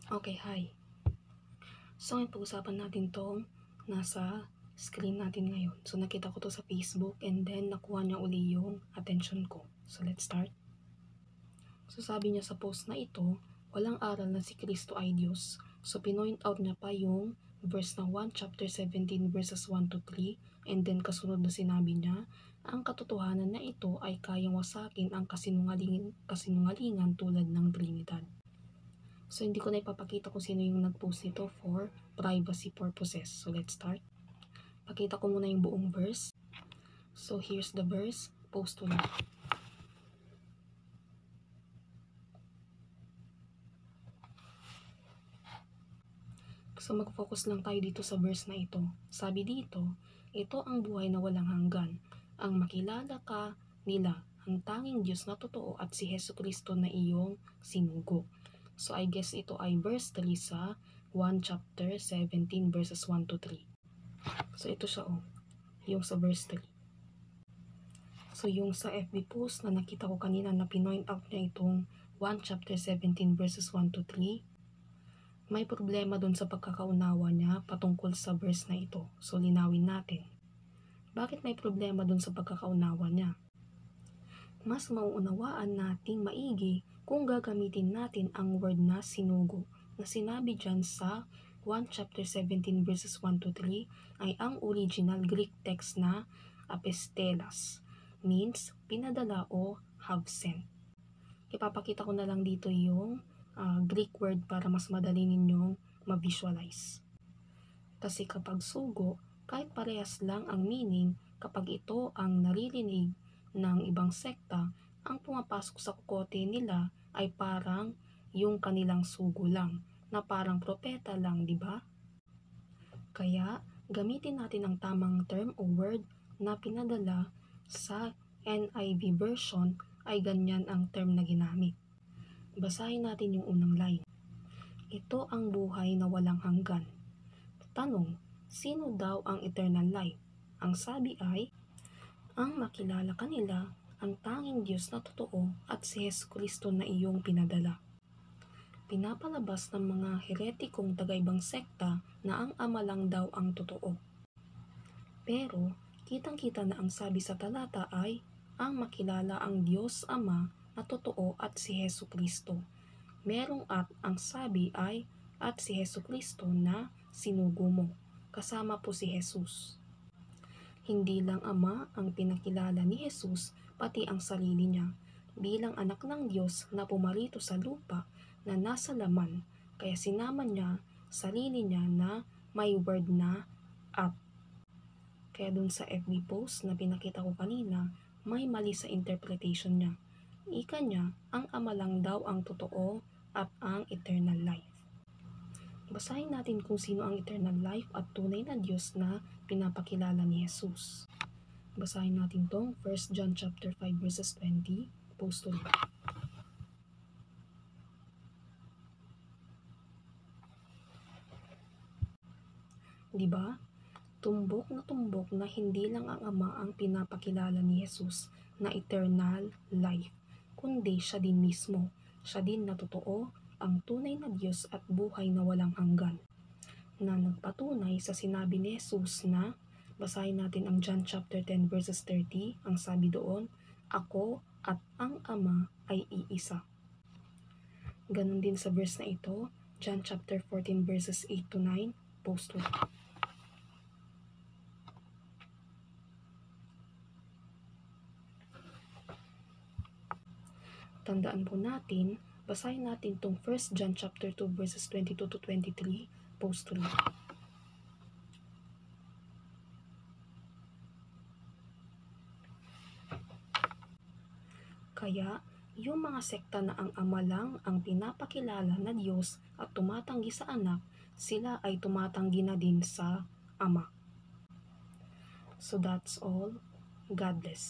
Okay, hi. So, ngayon pag-usapan natin tong nasa screen natin ngayon. So, nakita ko to sa Facebook and then nakuha niya uli yung attention ko. So, let's start. So, sabi niya sa post na ito, walang aral na si Kristo ay Diyos. So, pinoint out niya pa yung verse na 1 chapter 17 verses 1 to 3 and then kasunod na sinabi niya, ang katotohanan na ito ay kayang wasakin ang kasinungalingan tulad ng Trinidad. So, hindi ko na ipapakita kung sino yung nag-post nito for privacy purposes. So, let's start. Pakita ko muna yung buong verse. So, here's the verse. Post ulit. So, mag-focus lang tayo dito sa verse na ito. Sabi dito, ito ang buhay na walang hanggan. Ang makilala ka nila, ang tanging Diyos na totoo at si Jesucristo na iyong sinugo. So, I guess ito ay verse 3 sa 1 chapter 17 verses 1 to 3. So, ito siya yung sa verse 3. So, yung sa FB post na nakita ko kanina na pinoint out niya itong 1 chapter 17 verses 1 to 3, may problema dun sa pagkakaunawa niya patungkol sa verse na ito. So, linawin natin. Bakit may problema dun sa pagkakaunawa niya? Mas mauunawaan nating maigi kung gagamitin natin ang word na sinugo na sinabi dyan sa 1 chapter 17 verses 1 to 3 ay ang original Greek text na apostelos, means pinadala o have sent. Ipapakita ko na lang dito yung Greek word para mas madali ninyong ma-visualize. Kasi kapag sugo, kahit parehas lang ang meaning, kapag ito ang naririnig ng ibang sekta, ang pumapasok sa kokote nila ay parang yung kanilang sugo lang, na parang propeta lang, di ba? Kaya, gamitin natin ang tamang term o word na pinadala sa NIV version ay ganyan ang term na ginamit. Basahin natin yung unang line. Ito ang buhay na walang hanggan. Tanong, sino daw ang eternal life? Ang sabi ay, ang makilala kanila ang tanging Diyos na totoo at si Jesucristo na iyong pinadala. Pinapalabas ng mga heretikong taga-ibang sekta na ang Ama lang daw ang totoo. Pero, kitang-kita na ang sabi sa talata ay, ang makilala ang Diyos Ama na totoo at si Jesucristo. Merong at ang sabi ay, at si Jesucristo na sinugo mo. Kasama po si Jesus. Hindi lang Ama ang pinakilala ni Jesus, pati ang sarili niya, bilang anak ng Diyos na pumarito sa lupa na nasa laman, kaya sinama niya sarili niya na may word na at. Kaya dun sa FB post na pinakita ko kanina, may mali sa interpretation niya. Ika niya, ang Ama lang daw ang totoo at ang eternal life. Basahin natin kung sino ang eternal life at tunay na Diyos na pinapakilala ni Jesus. Basahin natin tong 1 John chapter 5 verses 20, post ulit. Diba? Tumbok na hindi lang ang Ama ang pinapakilala ni Jesus na eternal life, kundi siya din mismo. Siya din na totoo, ang tunay na Diyos at buhay na walang hanggan, na nagpatunay sa sinabi ni Jesus na, basahin natin ang John chapter 10 verses 30, ang sabi doon, ako at ang Ama ay iisa. Ganon din sa verse na ito, John chapter 14 verses 8 to 9, post ulit. Tandaan po natin, basahin natin itong 1 John chapter 2 verses 22 to 23, post ulit. Kaya, yung mga sekta na ang Ama lang ang pinapakilala na Diyos at tumatanggi sa anak, sila ay tumatanggi na din sa Ama. So that's all. God bless.